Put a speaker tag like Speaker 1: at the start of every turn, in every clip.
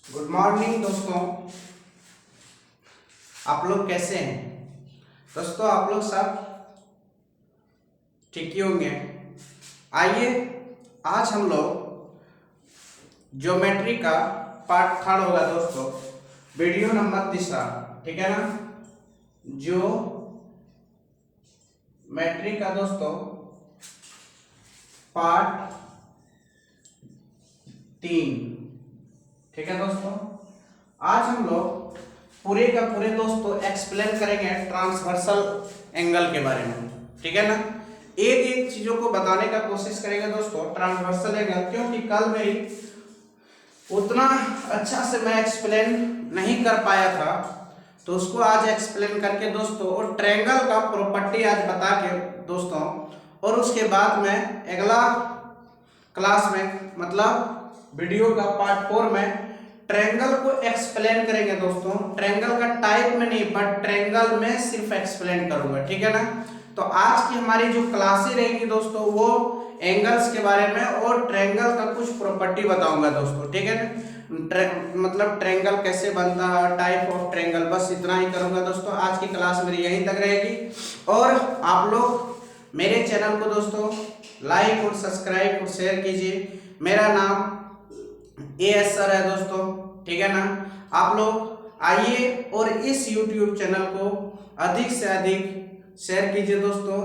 Speaker 1: Good morning दोस्तों। आप लोग कैसे हैं दोस्तों? आप लोग सब ठीक ही होंगे। आइए आज हम लोग ज्योमेट्री का पार्ट थर्ड होगा दोस्तों, वीडियो नंबर 3, ठीक है ना। ज्योमेट्री का दोस्तों पार्ट 3, ठीक है दोस्तों। आज हम लोग पूरे का पूरे दोस्तों एक्सप्लेन करेंगे ट्रांसवर्सल एंगल के बारे में, ठीक है ना। एक एक चीजों को बताने का कोशिश करेंगे दोस्तों ट्रांसवर्सल एंगल, क्योंकि कल मेरी उतना अच्छा से मैं एक्सप्लेन नहीं कर पाया था, तो उसको आज एक्सप्लेन करके दोस्तों और ट्रायंगल का प्रॉपर्टी आज बता के दोस्तों, और उसके बाद में अगला क्लास में मतलब वीडियो का पार्ट 4 में ट्रायंगल को एक्सप्लेन करेंगे दोस्तों। ट्रायंगल का टाइप में नहीं, बट ट्रायंगल में सिर्फ एक्सप्लेन करूंगा, ठीक है ना। तो आज की हमारी जो क्लासें रहेंगी दोस्तों वो एंगल्स के बारे में और ट्रायंगल का कुछ प्रॉपर्टी बताऊंगा दोस्तों, ठीक है ना। मतलब ट्रायंगल कैसे बनता है, टाइप ऑफ ट्रायंगल, बस इतना ही करूंगा दोस्तों। आज की क्लास मेरी यहीं तक रहेगी और आप लोग मेरे चैनल को दोस्तों लाइक और सब्सक्राइब और शेयर कीजिए। मेरा नाम एएस सर है दोस्तों, ठीक है ना। आप लोग आइए और इस YouTube चैनल को अधिक से अधिक शेयर कीजिए दोस्तों,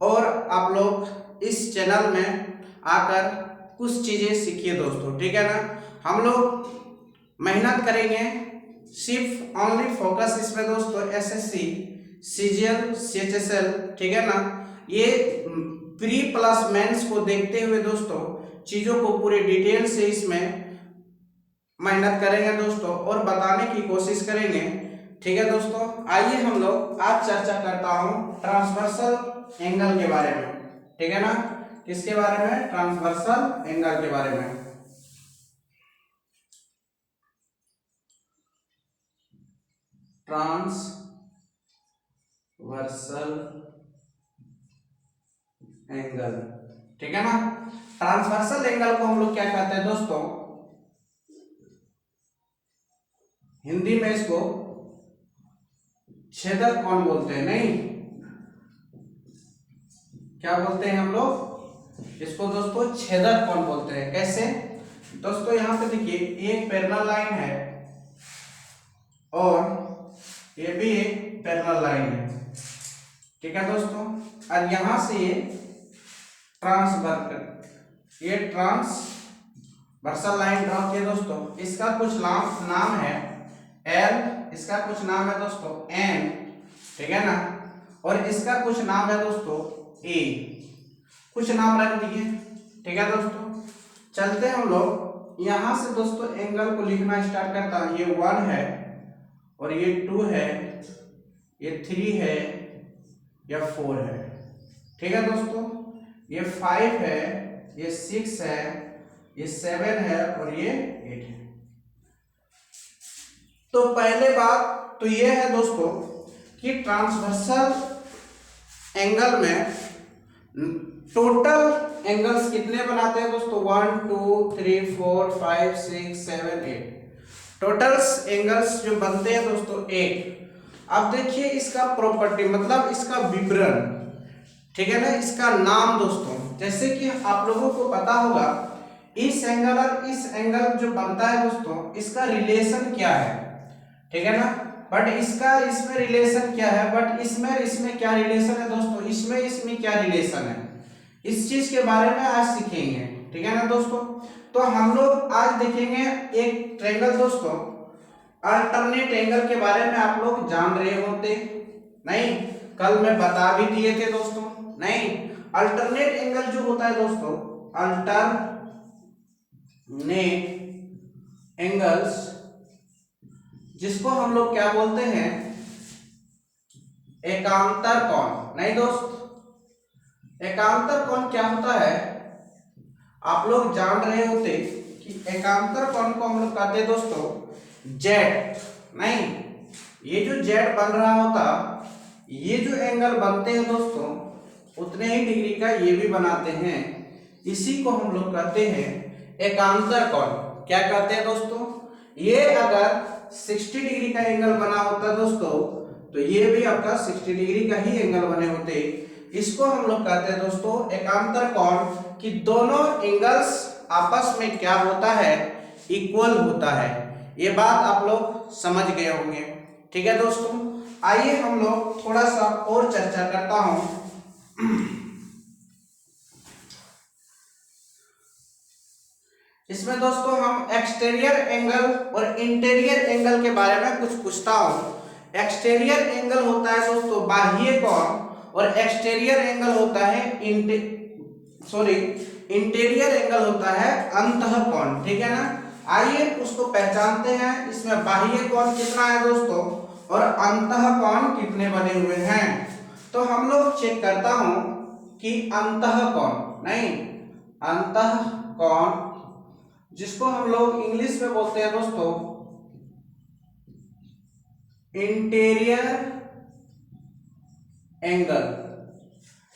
Speaker 1: और आप लोग इस चैनल में आकर कुछ चीजें सीखिए दोस्तों, ठीक है ना। हम लोग मेहनत करेंगे, सिर्फ ओनली फोकस इसमें दोस्तों एसएससी, सीजीएल, सीएचएसएल, ठीक है ना। ये प्री प्लस मेंस को देखते हुए दोस्तों चीजों को पूरे डिटेल से इसमें मेहनत करेंगे दोस्तों और बताने की कोशिश करेंगे, ठीक है दोस्तों। आइए हम लोग आज चर्चा करता हूं ट्रांसवर्सल एंगल के बारे में, ठीक है ना। किसके बारे में? ट्रांसवर्सल एंगल के बारे में। ट्रांसवर्सल एंगल, ठीक है ना। ट्रांसवर्सल एंगल को हम लोग क्या कहते हैं दोस्तों? हिंदी में इसको छेदक कोण बोलते हैं। नहीं, क्या बोलते हैं हम लोग इसको दोस्तों? छेदक कोण बोलते हैं। कैसे दोस्तों? यहां पे देखिए एक पैरेलल लाइन है और ये भी एक पैरेलल लाइन है, ठीक है दोस्तों। और यहां से ये ट्रांसवर्सल लाइन ड्रॉ किया दोस्तों। इसका कुछ नाम है L, इसका कुछ नाम है दोस्तों N, ठीक है ना। और इसका कुछ नाम है दोस्तों A, कुछ नाम रख दिए, ठीक है दोस्तों। चलते हम लोग यहां से दोस्तों एंगल को लिखना स्टार्ट करता हूं। ये 1 है और ये 2 है, ये 3 है, ये 4 है, ठीक है दोस्तों। ये 5 है, ये 6 है, ये 7 है और ये 8 है। तो पहले बात तो ये है दोस्तों कि ट्रांसवर्सल एंगल में टोटल एंगल्स कितने बनाते हैं दोस्तों? 1 2 3 4 5 6 7 8 टोटल्स एंगल्स जो बनते हैं दोस्तों 8। अब देखिए इसका प्रॉपर्टी मतलब इसका विवरण, ठीक है ना, इसका नाम दोस्तों। जैसे कि आप लोगों को पता होगा इस एंगल और इस एंगल जो बनता है दोस्तों इसका रिलेशन क्या है, ठीक है ना। बट इसमें रिलेशन क्या है, बट इसमें क्या रिलेशन है दोस्तों? इसमें क्या रिलेशन है, इस चीज के बारे में आज सीखेंगे, ठीक है ना दोस्तों। तो हम लोग आज देखेंगे एक ट्रायंगल दोस्तों। अल्टरनेट एंगल के बारे में आप लोग जान रहे होते नहीं? कल मैं बता भी दिए थे दोस्तों। नहीं, अल्टरनेट एंगल जो होता है दोस्तों, अल्टरनेट एंगल्स जिसको हम लोग क्या बोलते हैं? एकांतर कोण। नहीं दोस्त, एकांतर कोण क्या होता है आप लोग जान रहे होते कि एकांतर कोण को हम लोग कहते हैं दोस्तों जेड। नहीं, ये जो जेड बन रहा होता, ये जो एंगल बनते हैं दोस्तों उतने ही डिग्री का ये भी बनाते हैं, इसी को हम लोग कहते हैं एकांतर कोण। क्या कहते हैं दोस्तों? ये अगर 60 डिग्री का एंगल बना होता दोस्तों तो ये भी आपका 60 डिग्री का ही एंगल बने होते। इसको हम लोग कहते हैं दोस्तों एकांतर कोण, कि दोनों एंगल्स आपस में क्या होता है, इक्वल होता है। ये बात आप लोग समझ गए होंगे। ठीक है दोस्तों, आइए हम लोग थोड़ा सा और चर्चा करता हूं। इसमें दोस्तों हम एक्सटीरियर एंगल और इंटीरियर एंगल के बारे में कुछ पूछता हूं। एक्सटीरियर एंगल होता है दोस्तों बाह्य कोण, और एक्सटीरियर एंगल होता है इंटीरियर एंगल होता है अंतः कोण। ठीक है ना, आइए उसको पहचानते हैं। इसमें बाह्य कोण कितना है दोस्तों और अंतः कोण कितने बने हुए हैं। तो हम लोग चेक करता हूं कि अंतः कोण नहीं, अंतः कोण जिसको हम लोग इंग्लिश में बोलते हैं दोस्तों इंटीरियर एंगल,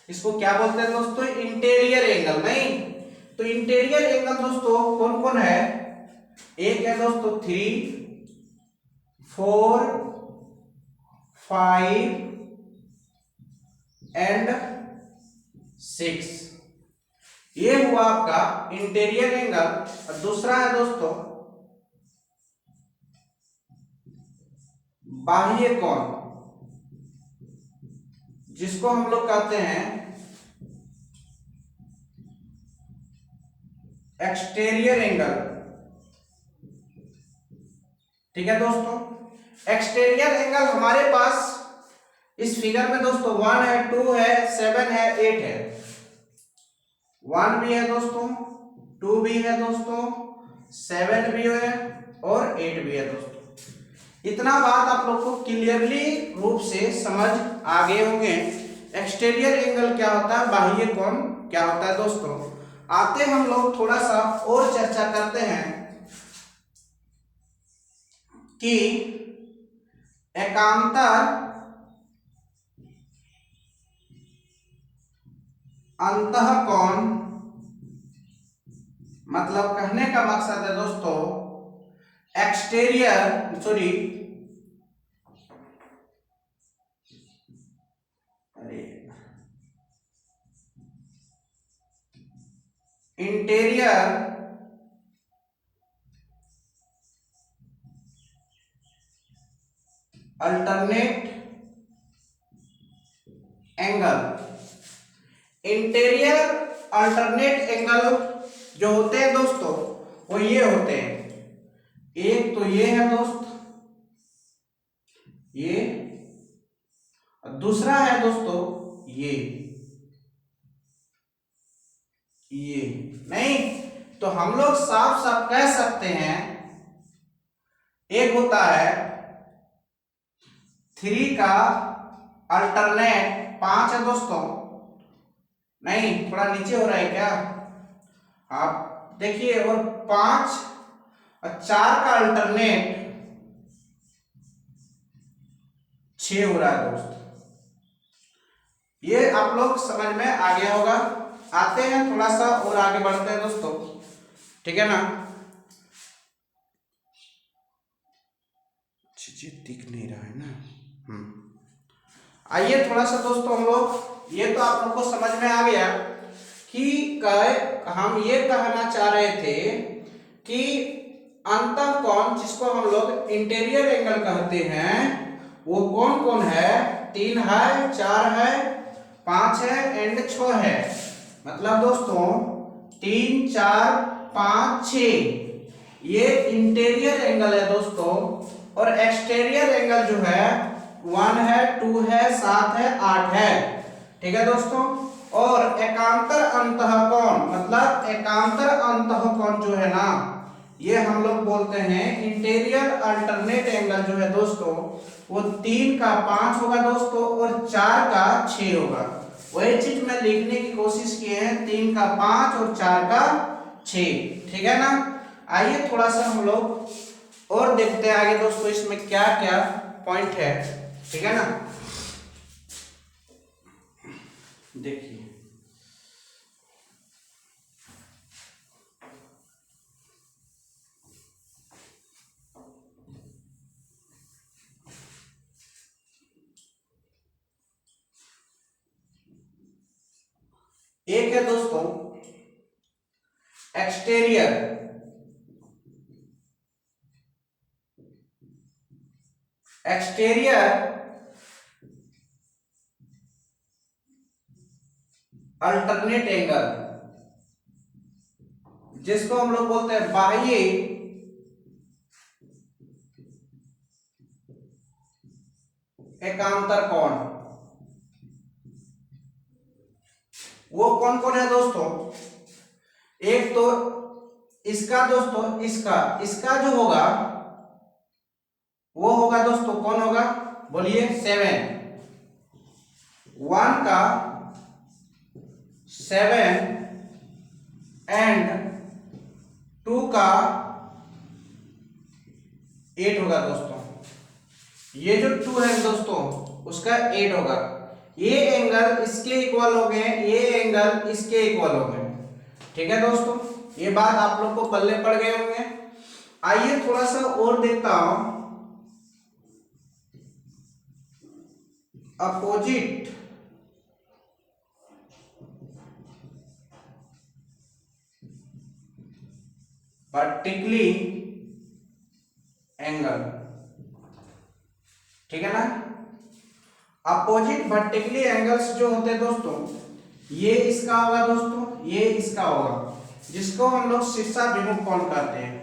Speaker 1: इसको क्या बोलते हैं दोस्तों, इंटीरियर एंगल। नहीं तो इंटीरियर एंगल दोस्तों कौन कौन है, एक है दोस्तों 3, 4, 5 एंड 6। ये हुआ आपका इंटीरियर एंगल। और दूसरा है दोस्तों बाह्य कोण, जिसको हम लोग कहते हैं एक्सटीरियर एंगल। ठीक है दोस्तों, एक्सटीरियर एंगल हमारे पास इस फिगर में दोस्तों 1 है, 2 है, 7 है, 8 है। 1 भी है दोस्तों, 2 भी है दोस्तों, 7 भी है और 8 भी है दोस्तों। इतना बात आप लोग को क्लियरली रूप से समझ आ गए होंगे। एक्सटीरियर एंगल क्या होता है, बाह्य कोण क्या होता है दोस्तों। आते हम लोग थोड़ा सा और चर्चा करते हैं कि एकांतर अंतः कोण, मतलब कहने का मकसद है दोस्तों exterior interior alternate angle. Interior alternate angle जो होते हैं दोस्तों वो ये होते हैं, एक तो ये है दोस्त ये, और दूसरा है दोस्तों ये नहीं तो हम लोग साफ साफ कह सकते हैं एक होता है 3 का अल्टरनेट 5 है दोस्तों। नहीं थोड़ा नीचे हो रहा है क्या, आप देखिए, और 5 और 4 का अल्टरनेट 6 हो रहा है दोस्त। ये आप लोग समझ में आ गया होगा। आते हैं थोड़ा सा और आगे बढ़ते हैं दोस्तों। ठीक है ना, चीजें दिख नहीं रहा है ना। आइए थोड़ा सा दोस्तों हम लोग, ये तो आप लोग को समझ में आ गया कि हम ये कहना चाह रहे थे कि अंतः कोण जिसको हम लोग इंटीरियर एंगल कहते हैं वो कौन कौन है, 3 है, 4 है, 5 है एंड 6 है। मतलब दोस्तों 3, 4, 5, 6 ये इंटीरियर एंगल है दोस्तों। और एक्सटीरियर एंगल जो है 1 है, 2 है, 7 है, 8 है। ठीक है दोस्तों, और एकांतर अंतः कोण मतलब एकांतर अंतः कोण जो है ना ये हम लोग बोलते हैं इंटीरियर अल्टरनेट एंगल जो है दोस्तों वो 3 का 5 होगा दोस्तों और 4 का 6 होगा। वही चीज मैं लिखने की कोशिश की है, 3 का 5 और 4 का 6। ठीक है ना, आइए थोड़ा सा हम लोग और देखते हैं आगे दोस्तों इसमें क्या क्या पॉइंट है। ठीक है ना, देखिए एक है दोस्तों एक्सटीरियर, एक्सटीरियर अल्टरनेट एंगल, जिसको हम लोग बोलते हैं बाह्य एकांतर कोण। वो कौन कौन है दोस्तों? एक तो इसका दोस्तों, इसका इसका जो होगा वो होगा दोस्तों, कौन होगा बोलिए? 7, 1 का 7 एंड 2 का 8 होगा दोस्तों। ये जो 2 है दोस्तों उसका 8 होगा। ये एंगल इसके इक्वल हो गए, ये एंगल इसके इक्वल हो गए। ठीक है दोस्तों, ये बात आप लोग को पल्ले पड़ गए होंगे। आइए थोड़ा सा और देखता हूं। अपोजिट वर्टिकली एंगल, ठीक है ना। अपोजिट वर्टिकली एंगल्स जो होते हैं दोस्तों, ये इसका होगा दोस्तों, ये इसका होगा, जिसको हम लोग शीर्षाभिमुख कोण कहते हैं।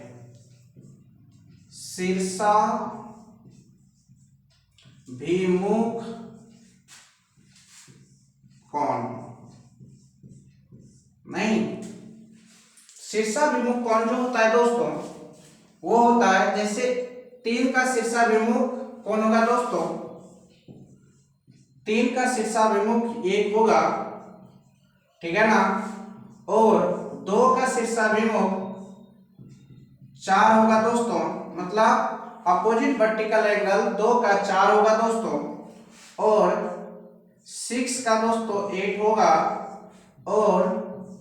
Speaker 1: शीर्षाभिमुख कोण नहीं, शीर्षाभिमुख कोण जो होता है दोस्तों वो होता है जैसे 3 का शीर्षाभिमुख कौन होगा दोस्तों? 3 का शीर्षाभिमुख 1 होगा, ठीक है ना, और 2 का शीर्षाभिमुख 4 होगा दोस्तों। मतलब अपोजिट वर्टिकल एंगल 2 का 4 होगा दोस्तों, और 6 का दोस्तों 8 होगा, और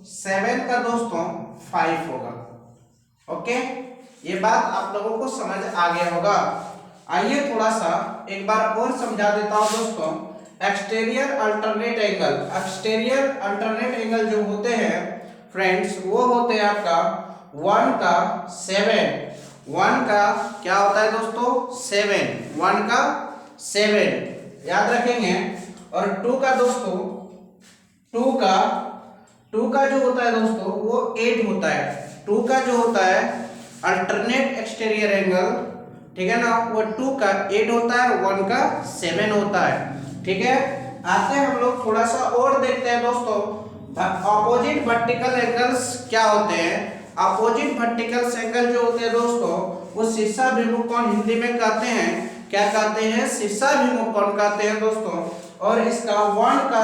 Speaker 1: 7 का दोस्तों 5 होगा। ओके, ये बात आप लोगों को समझ आ गया होगा। आइए थोड़ा सा एक बार और समझा देता हूं दोस्तों। Exterior alternate angle, exterior alternate angle जो होते हैं फ्रेंड्स, वो होते हैं आपका 1 का 7, 1 का क्या होता है दोस्तों? 7, 1 का 7 याद रखेंगे, और 2 का दोस्तों 2 का जो होता है दोस्तों वो 8 होता है। 2 का जो होता है अल्टरनेट एक्सटीरियर एंगल, ठीक है ना, वो 2 का 8 होता है, 1 का 7 होता है। ठीक है, आते हैं हम लोग थोड़ा सा और देखते हैं दोस्तों अपोजिट वर्टिकल एंगल्स क्या होते हैं। अपोजिट वर्टिकल एंगल जो होते हैं दोस्तों वो शीर्षाभिमुख कोण हिंदी में कहते हैं, क्या कहते हैं? शीर्षाभिमुख कोण कहते हैं दोस्तों। और इसका 1 का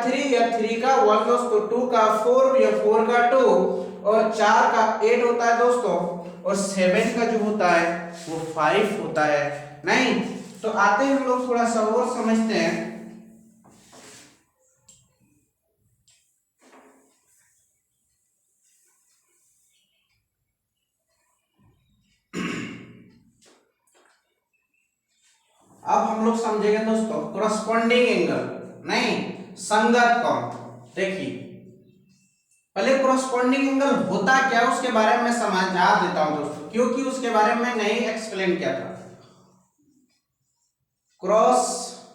Speaker 1: 3 या 3 का 1 दोस्तों, 2 का 4 या 4 का 2, और 4 का 8 होता है दोस्तों, और 7 का जो होता है वो 5 होता है। नहीं तो आते हैं हम लोग थोड़ा सा और समझते हैं। अब हम लोग समझेंगे दोस्तों कोरस्पॉन्डिंग एंगल, नहीं संगत कोण। देखिए पहले कोरस्पॉन्डिंग एंगल होता क्या है उसके बारे में समझा देता हूं दोस्तों, क्योंकि उसके बारे में नहीं एक्सप्लेन किया था। कोरस्पॉन्डिंग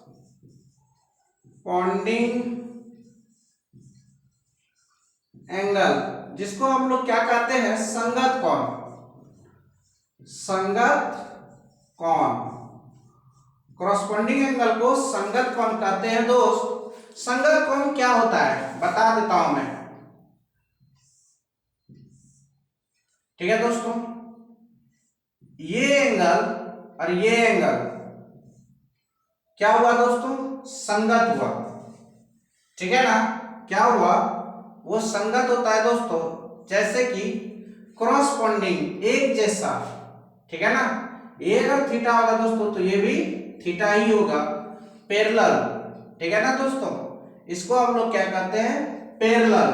Speaker 1: एंगल जिसको हम लोग क्या कहते हैं? संगत कोण, संगत कोण। कोरस्पॉन्डिंग एंगल को संगत कोण कहते हैं दोस्त। संगत कोण क्या होता है बता देता हूं मैं, ठीक है दोस्तों। ये एंगल और ये एंगल क्या हुआ दोस्तों? संगत हुआ, ठीक है ना। क्या हुआ? वो संगत होता है दोस्तों, जैसे कि कोरस्पॉन्डिंग एक जैसा, ठीक है ना। ये अगर थीटा होगा दोस्तों तो ये भी थीटा ही होगा। पैरेलल, ठीक है ना दोस्तों, इसको हम लोग क्या कहते हैं? पैरेलल।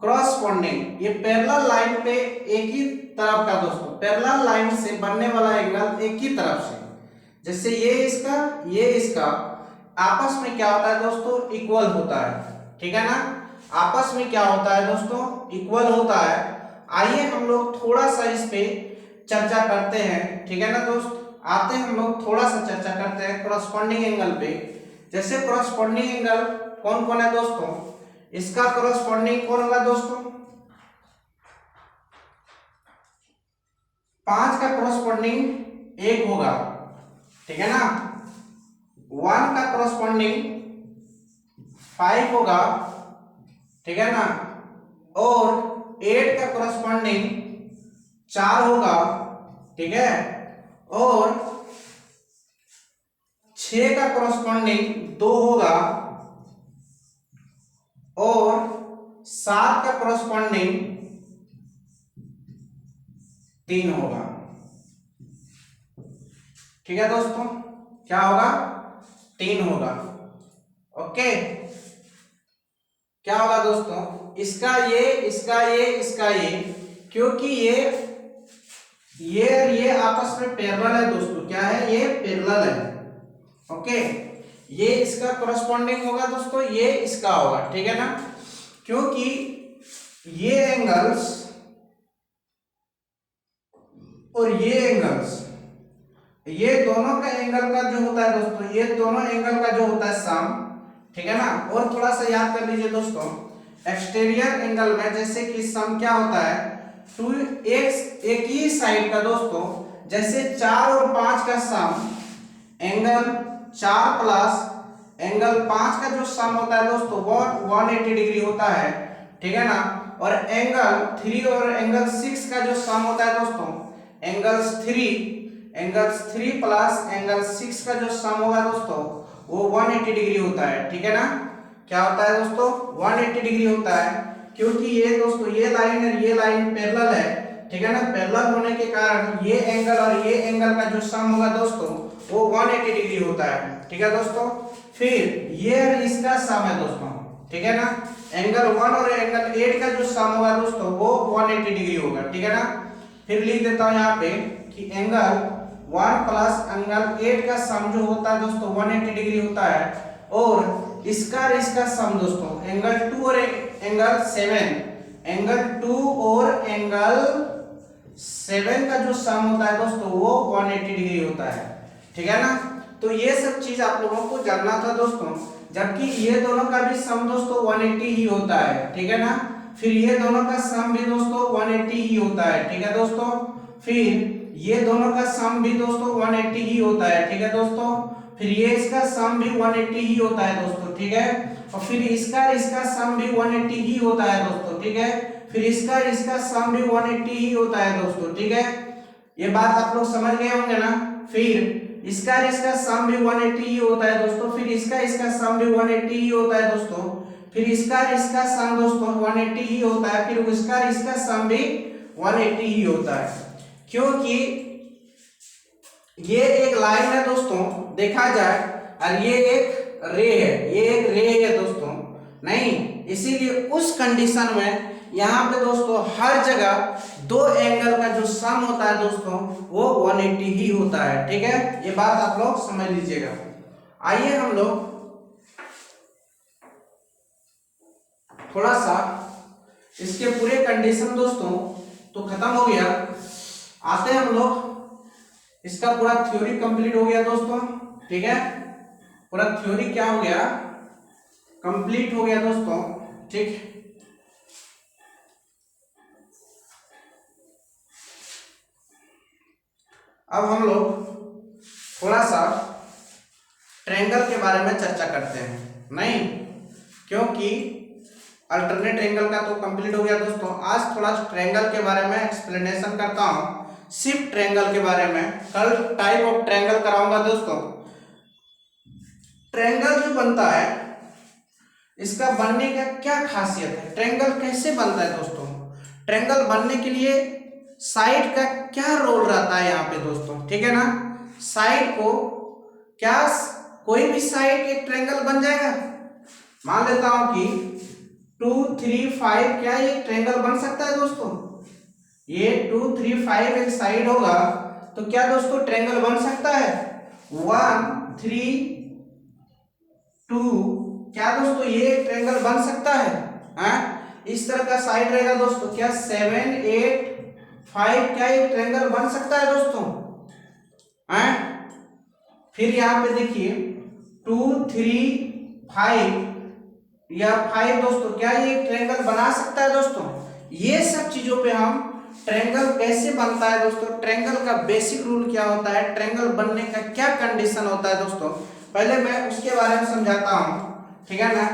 Speaker 1: कोरस्पॉन्डिंग ये पैरेलल लाइन पे एक ही तरफ का दोस्तों, पैरेलल लाइन से बनने वाला एंगल एक ही तरफ से, जैसे ये इसका ये इसका, आपस में क्या होता है दोस्तों, इक्वल होता है, ठीक है ना। आपस में क्या होता है दोस्तों, इक्वल होता है। आइए हम लोग थोड़ा सा इस पे चर्चा करते हैं, ठीक है ना दोस्त। आते हैं हम लोग थोड़ा सा चर्चा करते हैं कोरस्पॉन्डिंग एंगल पे। जैसे कोरस्पॉन्डिंग एंगल कौन कौन है दोस्तों, इसका कोरस्पॉन्डिंग कौन होगा दोस्तों, 5 का कोरस्पॉन्डिंग 1 होगा, ठीक है ना। 1 का कोरस्पॉन्डिंग 5 होगा, ठीक है ना। और 8 का कोरस्पॉन्डिंग 4 होगा, ठीक है। और 6 का कोरस्पॉन्डिंग 2 होगा। और 7 का कोरस्पॉन्डिंग 3 होगा, ठीक है दोस्तों। क्या होगा, 3 होगा। ओके, क्या होगा दोस्तों, इसका ये, इसका ये, इसका ये, क्योंकि ये और ये आपस में पैरेलल है दोस्तों। क्या है, ये पैरेलल है। ओके, ये इसका कोरस्पॉन्डिंग होगा दोस्तों, ये इसका होगा, ठीक है ना। क्योंकि ये एंगल्स और ये एंगल्स, ये दोनों का एंगल का जो होता है दोस्तों, ये दोनों एंगल का जो होता है सम, ठीक है ना। और थोड़ा सा याद कर लीजिए दोस्तों, एक्सटीरियर एंगल में जैसे कि सम क्या होता है, टू एक ही साइड का दोस्तों, जैसे 4 और 5 का सम, एंगल 4 प्लस एंगल 5 का जो सम होता है दोस्तों वो 180 डिग्री होता है, ठीक है ना। और एंगल 3 और एंगल 6 का जो सम होता है दोस्तों, एंगल्स 3 प्लस एंगल 6 का जो सम होगा दोस्तों वो 180 डिग्री होता है, ठीक है ना। क्या होता है दोस्तों, 180 डिग्री होता है। क्योंकि ये दोस्तों ये लाइन और ये लाइन पैरेलल है, ठीक है ना। पैरेलल होने के कारण ये एंगल और ये एंगल का जो सम होगा दोस्तों वो 180 डिग्री होता है, ठीक है दोस्तों। फिर ये इसका सम है दोस्तों, ठीक है ना। एंगल 1 और एंगल 8 का जो सम होगा दोस्तों वो 180 डिग्री होगा, ठीक है ना। फिर लिख देता हूं यहाँ पे कि एंगल 1 प्लस एंगल 8 का सम जो होता है दोस्तों 180 डिग्री होता है। और इसका सम दोस्तों एंगल 2 और एंगल 7, एंगल 2 और एंगल 7 का जो सम होता है दोस्तों वो 180 डिग्री होता है, ठीक है ना। तो ये सब चीज आप लोगों को जानना था दोस्तों। जबकि ये दोनों का भी सम दोस्तों 180 ही होता है, ठीक है ना। फिर ये दोनों का सम भी दोस्तों 180 ही होता है, ठीक है दोस्तों। फिर ये दोनों का सम भी दोस्तों 180 ही होता है, ठीक है दोस्तों। फिर ये इसका सम भी 180 ही होता है दोस्तों, ठीक है। और फिर इसका सम भी 180 ही होता है दोस्तों, ठीक है। फिर इसका सम भी 180 ही होता है दोस्तों, ठीक है। ये बात आप लोग समझ गए होंगे ना। फिर इसका सम भी 180 ही होता है दोस्तों। फिर इसका सम भी 180 ही होता है दोस्तों। फिर इसका सम दोस्तों 180 ही होता है। फिर इसका सम भी 180 ही होता है। क्योंकि ये एक लाइन है दोस्तों देखा जाए, और ये एक रे है, ये एक रे है दोस्तों, नहीं। इसीलिए उस कंडीशन में यहाँ पे दोस्तों हर जगह दो एंगल का जो सम होता है दोस्तों वो 180 ही होता है, ठीक है। ये बात आप लोग समझ लीजिएगा। आइए हम लोग थोड़ा सा इसके पूरे कंडीशन दोस्तों तो खत्म हो गया। आते हैं हम लोग, इसका पूरा थ्योरी कंप्लीट हो गया दोस्तों, ठीक है। पूरा थ्योरी क्या हो गया, कंप्लीट हो गया दोस्तों, ठीक। अब हम लोग थोड़ा सा ट्रायंगल के बारे में चर्चा करते हैं, नहीं। क्योंकि अल्टरनेट एंगल का तो कंप्लीट हो गया दोस्तों। आज थोड़ा ट्रायंगल के बारे में एक्सप्लेनेशन करता हूं, शिफ्ट ट्रायंगल के बारे में। कल टाइप ऑफ ट्रायंगल कराऊंगा दोस्तों। ट्रायंगल जो बनता है इसका बनने का क्या खासियत है, ट्रायंगल कैसे बनता है दोस्तों। ट्रायंगल बनने के लिए साइड का क्या रोल रहता है यहाँ पे दोस्तों, ठीक है ना। साइड को क्या कोई भी साइड एक ट्रायंगल बन जाएगा। मान लेता हूं कि 2 3 5 क्या ये ट्रायंगल बन सकता है दोस्तों। ये 2 3 5 एक साइड होगा तो क्या दोस्तों ट्रायंगल बन सकता है। 1 3 2, क्या दोस्तों ये ट्रायंगल बन सकता है? इस तरह का साइड रहेगा दोस्तों, क्या 7 8 5, क्या ये ट्रायंगल बन सकता है दोस्तों? फिर यहाँ पे देखिए 2 3 5 या 5 दोस्तों, क्या ये ट्रायंगल बना सकता है दोस्तों? ये सब चीजों पे हम ट्रायंगल कैसे बनता है दोस्तों, ट्रायंगल का बेसिक रूल क्या होता है, ट्रायंगल बनने का क्या कंडीशन होता है दोस्तों, पहले मैं उसके बारे में समझाता हूं, ठीक है ना।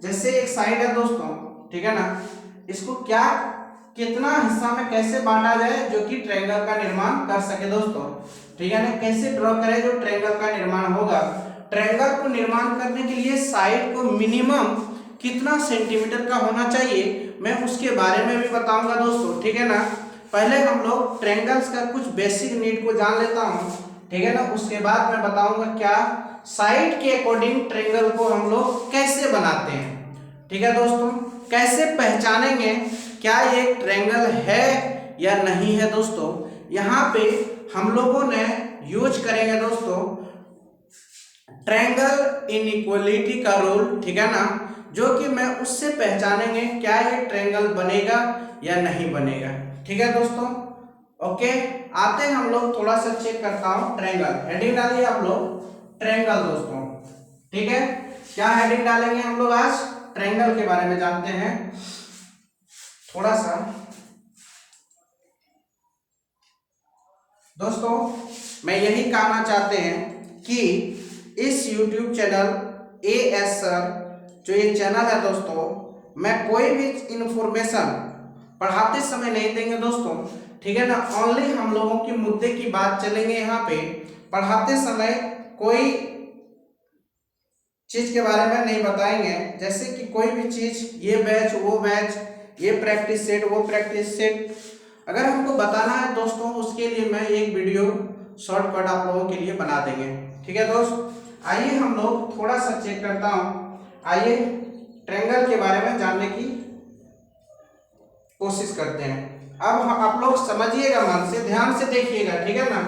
Speaker 1: जैसे एक साइड है दोस्तों, ठीक है ना, इसको क्या कितना हिस्सा में कैसे बांटा जाए जो कि ट्रायंगल का निर्माण कर सके दोस्तों, ठीक है ना। कैसे ड्रॉ करें जो ट्रायंगल का निर्माण होगा। ट्रायंगल को निर्माण करने के लिए साइड को मिनिमम कितना सेंटीमीटर का होना चाहिए, मैं उसके बारे में भी बताऊंगा दोस्तों, ठीक है ना। पहले हम लोग ट्रायंगल्स का कुछ बेसिक नीड को जान लेता हूं, ठीक है ना। उसके बाद मैं बताऊंगा क्या साइड के अकॉर्डिंग ट्रायंगल को हम लोग कैसे बनाते हैं, ठीक है दोस्तों। कैसे पहचानेंगे क्या ये ट्रायंगल है या नहीं है दोस्तों, यहाँ पे हम लोगों ने यूज करेंगे दोस्तों ट्रायंगल इनइक्वालिटी का रूल, ठीक है ना, जो कि मैं उससे पहचानेंगे क्या ये ट्रायंगल बनेगा या नहीं बनेगा, ठीक है दोस्तों। ओके, आते हैं हम लोग थोड़ा सा चेक करता हूं ट्रायंगल। हेडिंग डालिए आप लोग ट्रायंगल दोस्तों, ठीक है। क्या हेडिंग डालेंगे हम लोग आज? ट्रायंगल के बारे में जानते हैं थोड़ा सा दोस्तों। मैं यही कहना चाहते हैं कि इस YouTube चैनल AS सर जो ये चैनल है दोस्तों, मैं कोई भी इंफॉर्मेशन पढ़ाते समय नहीं देंगे दोस्तों, ठीक है ना। ओनली हम लोगों की मुद्दे की बात चलेंगे यहाँ पे, पढ़ाते समय कोई चीज के बारे में नहीं बताएंगे। जैसे कि कोई भी चीज ये बैच वो बैच, ये प्रैक्टिस सेट वो प्रैक्टिस सेट, अगर हमको बताना है दोस्तों उसके लिए मैं एक वीडियो शॉर्टकट आप लोगों के लिए बना देंगे, ठीक है दोस्त। आइए हम लोग थोड़ा सा चेक करता हूँ, आइए ट्रायंगल के बारे में जानने की कोशिश करते हैं। अब आप लोग समझिएगा, मन से ध्यान से देखिएगा, ठीक है ना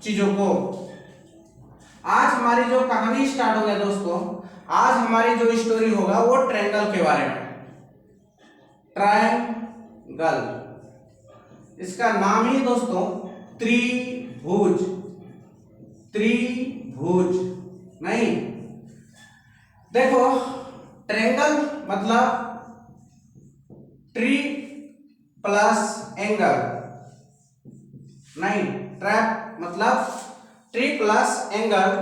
Speaker 1: चीजों को। आज हमारी जो कहानी स्टार्ट हो गया दोस्तों, आज हमारी जो स्टोरी होगा वो ट्रायंगल के बारे में। ट्रायंगल, इसका नाम ही दोस्तों त्रिभुज, त्रिभुज नहीं। देखो ट्रायंगल मतलब ट्री प्लस एंगल नहीं, ट्रैप मतलब ट्री प्लस एंगल।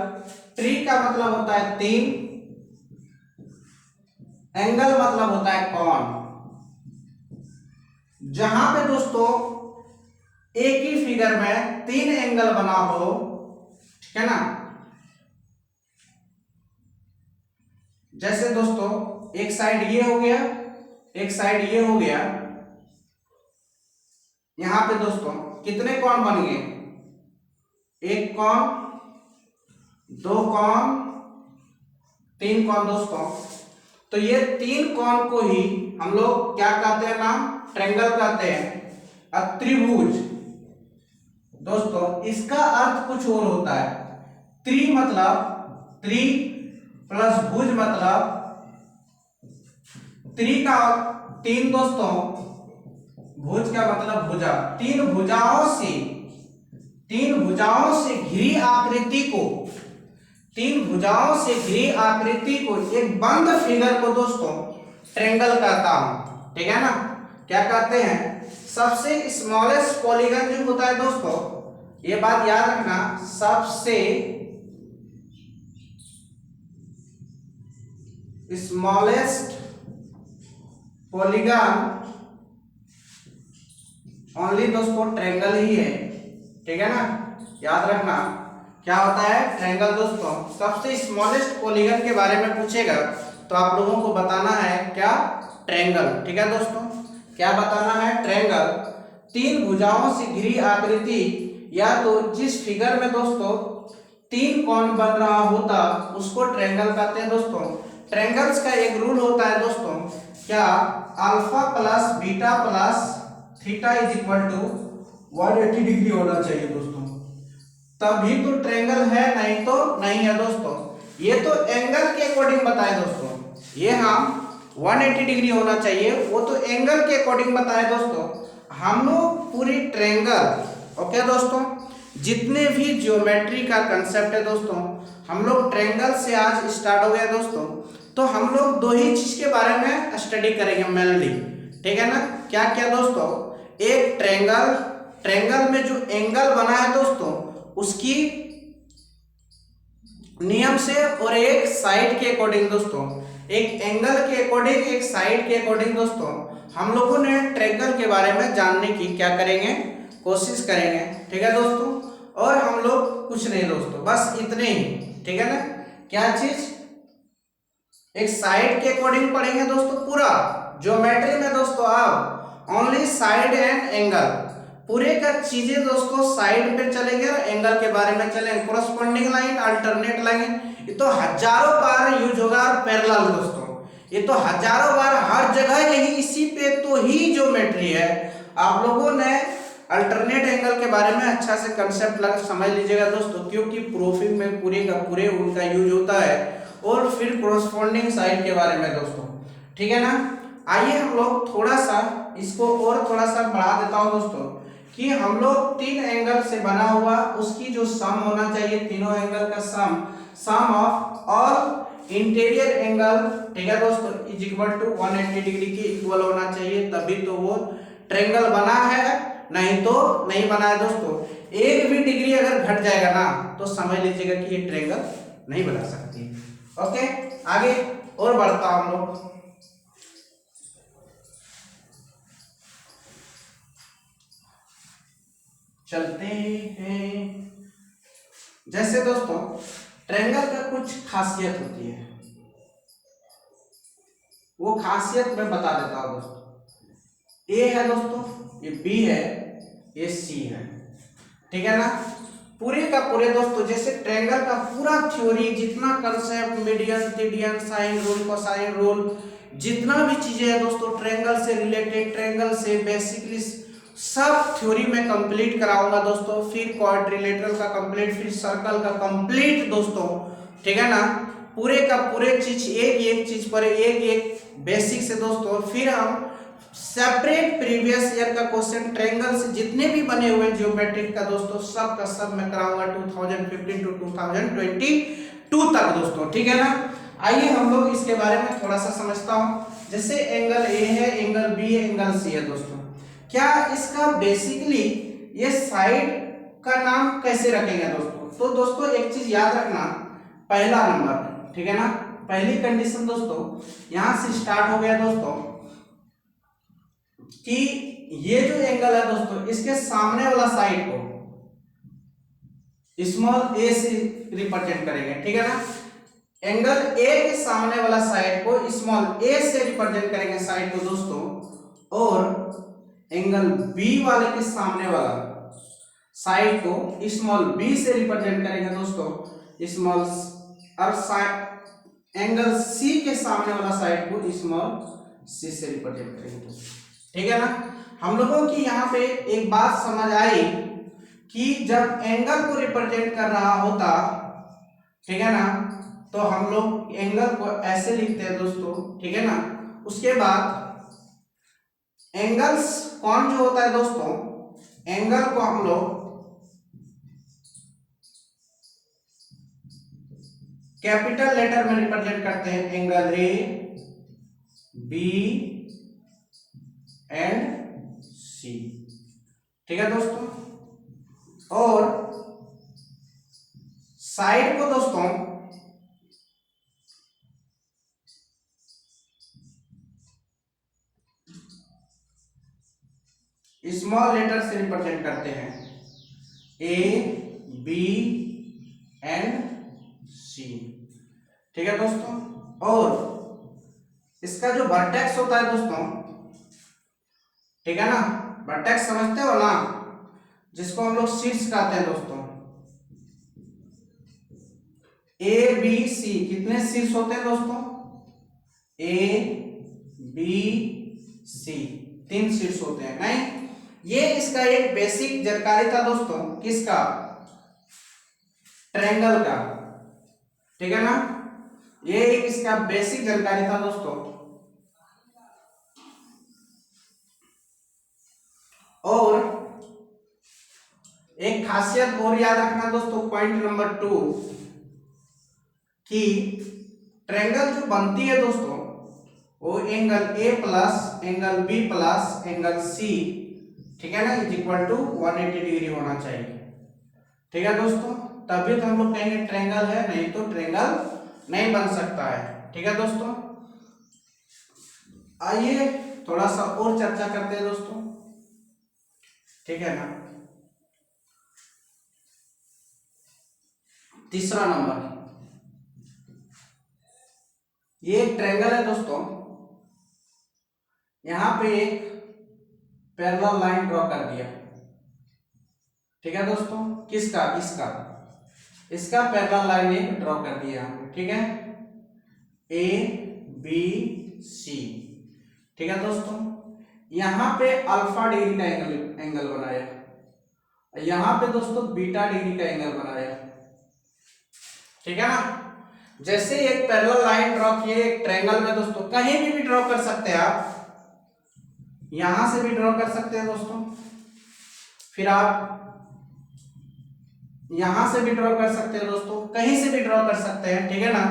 Speaker 1: ट्री का मतलब होता है 3, एंगल मतलब होता है कोण। जहां पे दोस्तों एक ही फिगर में 3 एंगल बना हो, ठीक है ना। जैसे दोस्तों एक साइड ये हो गया, एक साइड ये हो गया, यहां पे दोस्तों कितने कोण बन गए? एक कोण, 2 कोण, 3 कोण दोस्तों। तो ये 3 कोण को ही हम लोग क्या कहते हैं नाम? ट्रायंगल कहते हैं। त्रिभुज दोस्तों इसका अर्थ कुछ और होता है। त्रि मतलब 3 प्लस भुज मतलब त्रि का 3 दोस्तों, भुज का मतलब भुजा। 3 भुजाओं से घिरी आकृति को, 3 भुजाओं से घिरी आकृति को, एक बंद फिगर को दोस्तों ट्रायंगल कहता हूं, ठीक है ना। क्या कहते हैं? सबसे स्मॉलेस्ट पॉलीगन जो होता है दोस्तों, ये बात याद रखना, सबसे स्मॉलेस्ट पॉलीगन ओनली दोस्तों ट्रायंगल ही है, ठीक है ना। याद रखना क्या होता है ट्रायंगल दोस्तों। सबसे स्मॉलेस्ट पॉलीगन के बारे में पूछेगा तो आप लोगों को बताना है क्या? ट्रायंगल, ठीक है दोस्तों। क्या बताना है? ट्रायंगल। 3 भुजाओं से घिरी आकृति, या तो जिस फिगर में दोस्तों 3 कोण बन रहा होता उसको ट्रायंगल कहते हैं दोस्तों। ट्रायंगल्स का एक रूल होता है दोस्तों, क्या? Alpha plus beta plus theta is equal to 180 degree होना चाहिए दोस्तों, तभी तो ट्रायंगल है, नहीं तो नहीं है दोस्तों। ये तो एंगल के अकॉर्डिंग बताए दोस्तों, ये हम 180 डिग्री होना चाहिए, वो तो एंगल के अकॉर्डिंग बताए दोस्तों। हम लोग पूरी ट्रायंगल, ओके दोस्तों, जितने भी ज्योमेट्री का कंसेप्ट है दोस्तों, हम लोग ट्रायंगल से आज स्टार्ट हो गया दोस्तों। तो हम लोग दो ही चीज के बारे में स्टडी करेंगे मेनली, ठीक है ना। क्या क्या दोस्तों, एक ट्रायंगल, ट्रायंगल में जो एंगल बना है दोस्तों उसकी नियम से, और एक साइड के अकॉर्डिंग दोस्तों, एक एंगल के अकॉर्डिंग, एक साइड के अकॉर्डिंग दोस्तों, हम लोगों ने ट्रायंगल के बारे में जानने की क्या करेंगे, कोशिश करेंगे, ठीक है दोस्तों। और हम लोग कुछ नहीं दोस्तों, बस इतने ही, ठीक है ना। क्या चीज, एक साइड के अकॉर्डिंग पढ़ेंगे दोस्तों पूरा ज्योमेट्री में दोस्तों, आप ओनली साइड एंड एंगल, पूरे का चीजें दोस्तों साइड पे चलेंगे और एंगल के बारे में चलेंगे। कोरस्पॉन्डिंग लाइन, अल्टरनेट लाइन, ये तो हजारों बार यूज होगा। और पैरेलल दोस्तों, ये तो हजारों बार हर जगह यही, इसी पे तो ही ज्योमेट्री है। आप लोगों ने अल्टरनेट एंगल के बारे में अच्छा से कंसेप्ट लग समझ लीजिएगा दोस्तों, क्योंकि प्रूफिंग में पूरे का पूरे उनका यूज होता है। और फिर कोरस्पॉन्डिंग साइड के बारे में दोस्तों, ठीक है ना। आइए हम लोग थोड़ा सा इसको और थोड़ा सा बढ़ा देता हूं दोस्तों, कि हम लोग तीन एंगल से बना हुआ, उसकी जो सम होना चाहिए, तीनों एंगल का सम ऑफ ऑल इंटीरियर एंगल, ठीक है दोस्तों, इज इक्वल टू 180 डिग्री के इक्वल होना चाहिए, तभी तो वो ट्रायंगल बना है, नहीं तो नहीं बना है दोस्तों। एक भी डिग्री अगर घट जाएगा ना तो समझ लीजिएगा कि ये ट्रायंगल नहीं बना सकती। ओके, आगे और बढ़ता हम लोग। चलते हैं, जैसे दोस्तों ट्रायंगल का कुछ खासियत होती है, वो खासियत मैं बता देता हूं दोस्तों। ए है दोस्तों, ये बी है, ये सी है, ठीक है ना। पूरे का पूरे दोस्तों, जैसे ट्रायंगल का पूरा थ्योरी, जितना कंसेप्ट, मीडियन, टीडियन, साइन रूल, कोसाइन रूल, जितना भी चीजें है दोस्तों ट्रायंगल से रिलेटेड, ट्रायंगल से बेसिकली सब थ्योरी में कंप्लीट कराऊंगा दोस्तों। फिर क्वाड्रिलेटरल का कंप्लीट, फिर सर्कल का कंप्लीट दोस्तों, ठीक है ना। पूरे का पूरे चीज, एक एक चीज पर एक एक बेसिक से दोस्तों। फिर हम सेपरेट प्रीवियस ईयर का क्वेश्चन ट्रायंगल से जितने भी बने हुए ज्योमेट्रिक का दोस्तों, सब का सब मैं कराऊंगा 2015 टू 2022 तक दोस्तों, ठीक है ना। आइए हम लोग इसके बारे में थोड़ा सा समझता हूं। जैसे एंगल ए है, एंगल बी है, एंगल सी है दोस्तों। क्या इसका बेसिकली ये साइड का नाम कैसे रखेंगे दोस्तों? तो दोस्तों एक चीज याद रखना, पहला नंबर, ठीक है ना, पहली कंडीशन दोस्तों, यहां से स्टार्ट हो गया दोस्तों कि ये जो एंगल है दोस्तों, इसके सामने वाला साइड को स्मॉल ए से रिप्रेजेंट करेंगे, ठीक है ना। एंगल ए के सामने वाला साइड को स्मॉल ए से रिप्रेजेंट करेंगे साइड को दोस्तों, और एंगल बी वाले के सामने वाला साइड को स्मॉल बी से रिप्रेजेंट करेंगे दोस्तों, स्मॉल, और एंगल सी के सामने वाला साइड को स्मॉल सी से रिप्रेजेंट करेंगे दोस्तों, ठीक है ना। हम लोगों की यहाँ पे एक बात समझ आई कि जब एंगल को रिप्रेजेंट कर रहा होता, ठीक है ना, तो हम लोग एंगल को ऐसे लिखते हैं दोस्तों, ठीक है ना। उसके बाद एंगल्स कौन जो होता है दोस्तों, एंगल को हम लोग कैपिटल लेटर में रिप्रेजेंट करते हैं, एंगल ए, बी एंड सी, ठीक है दोस्तों। और साइड को दोस्तों स्मॉल लेटर से रिप्रेजेंट करते हैं, ए, बी एंड सी, ठीक है दोस्तों। और इसका जो वर्टेक्स होता है दोस्तों, ठीक है ना, वर्टेक्स समझते हो ना, जिसको हम लोग शीर्ष कहते हैं दोस्तों। ए बी सी कितने शीर्ष होते हैं दोस्तों? ए बी सी तीन शीर्ष होते हैं, नहीं। ये इसका एक बेसिक जानकारी था दोस्तों, किसका? ट्रायंगल का। ठीक है ना। ये एक इसका बेसिक जानकारी था दोस्तों। और एक खासियत और याद रखना दोस्तों, पॉइंट नंबर 2 कि ट्रायंगल जो बनती है दोस्तों वो angle A plus angle B plus angle C, ठीक है ना, इज इक्वल टू 180 डिग्री होना चाहिए। ठीक है दोस्तों, तभी तो हम लोग कहेंगे ट्रायंगल है, नहीं तो ट्रायंगल नहीं बन सकता है। ठीक है दोस्तों, आइए थोड़ा सा और चर्चा करते हैं दोस्तों। ठीक है ना, तीसरा नंबर, ये एक ट्रायंगल है दोस्तों। यहां पे एक पैरेलल लाइन ड्रॉ कर दिया। ठीक है दोस्तों, किसका, इसका पैरेलल लाइन एक ड्रॉ कर दिया यहां पे। ठीक है, ए बी सी। ठीक है दोस्तों, यहां पे अल्फा डिग्री का एंगल बनाया, यहां पे दोस्तों बीटा डिग्री का एंगल बनाया। ठीक है ना, जैसे एक पैरेलल लाइन ड्रॉ किए एक ट्रायंगल में दोस्तों, कहीं भी ड्रॉ कर सकते हैं आप, यहां से भी ड्रॉ कर सकते हैं दोस्तों, फिर आप यहां से भी ड्रॉ कर सकते हैं दोस्तों, कहीं से भी ड्रॉ कर सकते हैं। ठीक है ना,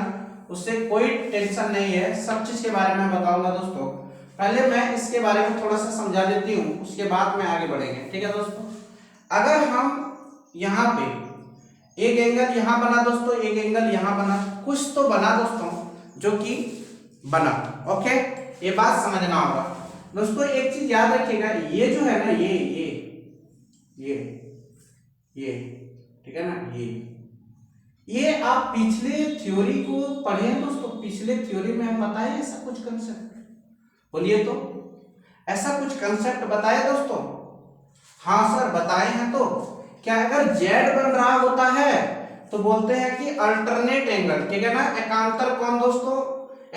Speaker 1: उससे कोई टेंशन नहीं है, सब चीज के बारे में बताऊंगा दोस्तों। पहले मैं इसके बारे में थोड़ा सा समझा देती हूँ, उसके बाद में आगे बढ़ेंगे। ठीक है दोस्तों, अगर हम यहाँ पे एक एंगल यहाँ बना दोस्तों, एक एंगल यहाँ बना, कुछ तो बना दोस्तों जो कि बना। ओके, ये बात समझना होगा दोस्तों। एक चीज याद रखिएगा, ये जो है ना, ये ठीक है ना, ये आप पिछले थ्योरी को पढ़े दोस्तों, पिछले थ्योरी में हम बताए ऐसा कुछ कंसेप्ट, बोलिए तो, ऐसा कुछ कंसेप्ट बताए दोस्तों? हाँ सर बताए हैं। तो क्या अगर जेड बन रहा होता है तो बोलते हैं कि अल्टरनेट एंगल, ठीक है ना। एकांतर कोण दोस्तों,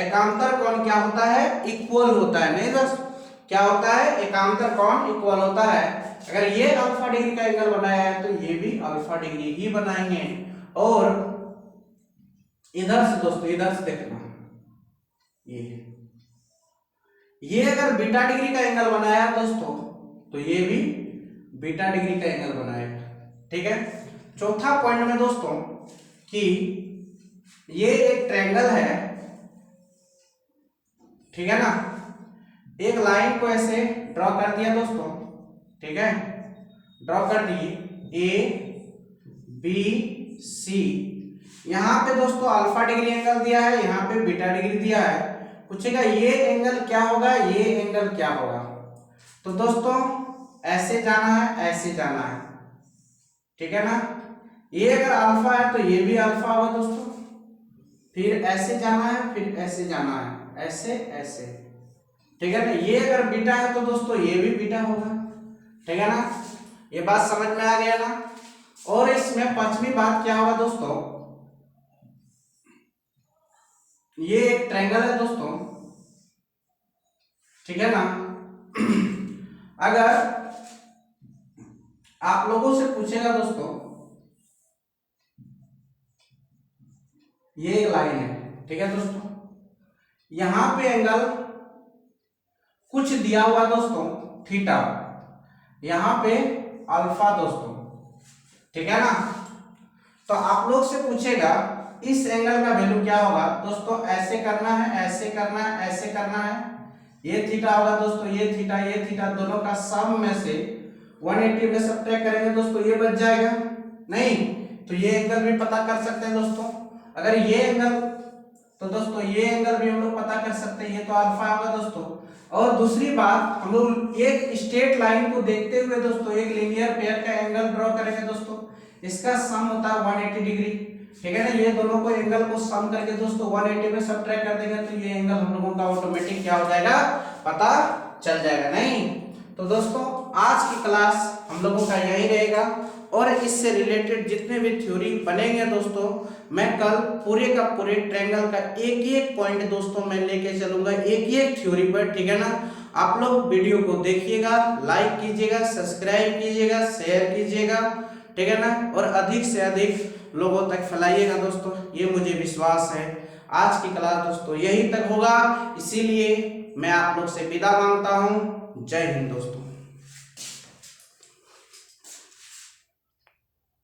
Speaker 1: एकांतर कोण क्या होता है, इक्वल होता है, नहीं दोस्तों, क्या होता है, एकांतर कोण इक्वल होता है। अगर ये अल्फा डिग्री का एंगल बनाया है तो ये भी अल्फा डिग्री ही बनाएंगे। और इधर से दोस्तों, इधर से देखना, ये अगर बीटा डिग्री का एंगल बनाया दोस्तों तो ये भी बीटा डिग्री का एंगल बनाएगा। ठीक है, चौथा पॉइंट में दोस्तों कि ये एक ट्रायंगल है, ठीक है ना, एक लाइन को ऐसे ड्रॉ कर दिया दोस्तों। ठीक है, ड्रॉ कर दिए ए बी सी, यहां पे दोस्तों अल्फा डिग्री एंगल दिया है, यहां पे बीटा डिग्री दिया है। पूछेगा ये एंगल क्या होगा, ये एंगल क्या होगा, तो दोस्तों ऐसे जाना है, ऐसे जाना है। ठीक है ना, ये अगर अल्फा है तो ये भी अल्फा होगा दोस्तों, फिर ऐसे जाना है, फिर ऐसे जाना है, ऐसे ऐसे। ठीक है ना, ये अगर बीटा है तो दोस्तों ये भी बीटा होगा। ठीक है ना, ये बात समझ में आ गया ना। और इसमें पांचवी बात क्या होगा दोस्तों, ये एक ट्रायंगल है दोस्तों, ठीक है ना। अगर आप लोगों से पूछेगा दोस्तों, ये एक लाइन है, ठीक है दोस्तों, यहां पे एंगल कुछ दिया हुआ दोस्तों थीटा, यहां पे अल्फा दोस्तों, ठीक है ना। तो आप लोग से पूछेगा इस एंगल का वैल्यू क्या होगा दोस्तों, ऐसे करना है, ऐसे करना है, ऐसे करना है, ये थीटा होगा दोस्तों, ये थीटा दोनों का सम में से 180 में सब्ट्रैक्ट करेंगे दोस्तों, ये बच जाएगा। नहीं तो ये एंगल भी पता कर सकते हैं दोस्तों, अगर ये एंगल, तो दोस्तों ये एंगल भी हम लोग पता कर सकते हैं, ये तो अल्फा होगा दोस्तों। और दूसरी बात, हम लोग एक स्ट्रेट लाइन को देखते हुए दोस्तों एक लीनियर पेयर का एंगल ड्रॉ करेंगे दोस्तों, इसका सम होता है 180 डिग्री। ठीक है ना, ये दोनों को एंगल को सम करके दोस्तों 180 में सब्ट्रैक्ट कर देंगे तो ये एंगल हम लोगों का ऑटोमेटिक क्या हो जाएगा, पता चल जाएगा। नहीं तो दोस्तों आज की क्लास हम लोगों का यही रहेगा, और इससे रिलेटेड जितने भी थ्योरी बनेंगे दोस्तों, मैं कल पूरे का पूरे ट्रायंगल का एक एक पॉइंट दोस्तों मैं लेके चलूंगा, एक एक थ्योरी पर। ठीक है ना, आप लोग वीडियो को देखिएगा, लाइक कीजिएगा, सब्सक्राइब कीजिएगा, शेयर कीजिएगा। ठीक है ना, और अधिक से अधिक लोगों तक फैलाइएगा दोस्तों, ये मुझे विश्वास है। आज की क्लास दोस्तों यहीं तक होगा, इसीलिए मैं आप लोग से विदा मांगता हूँ। जय हिंद दोस्तों।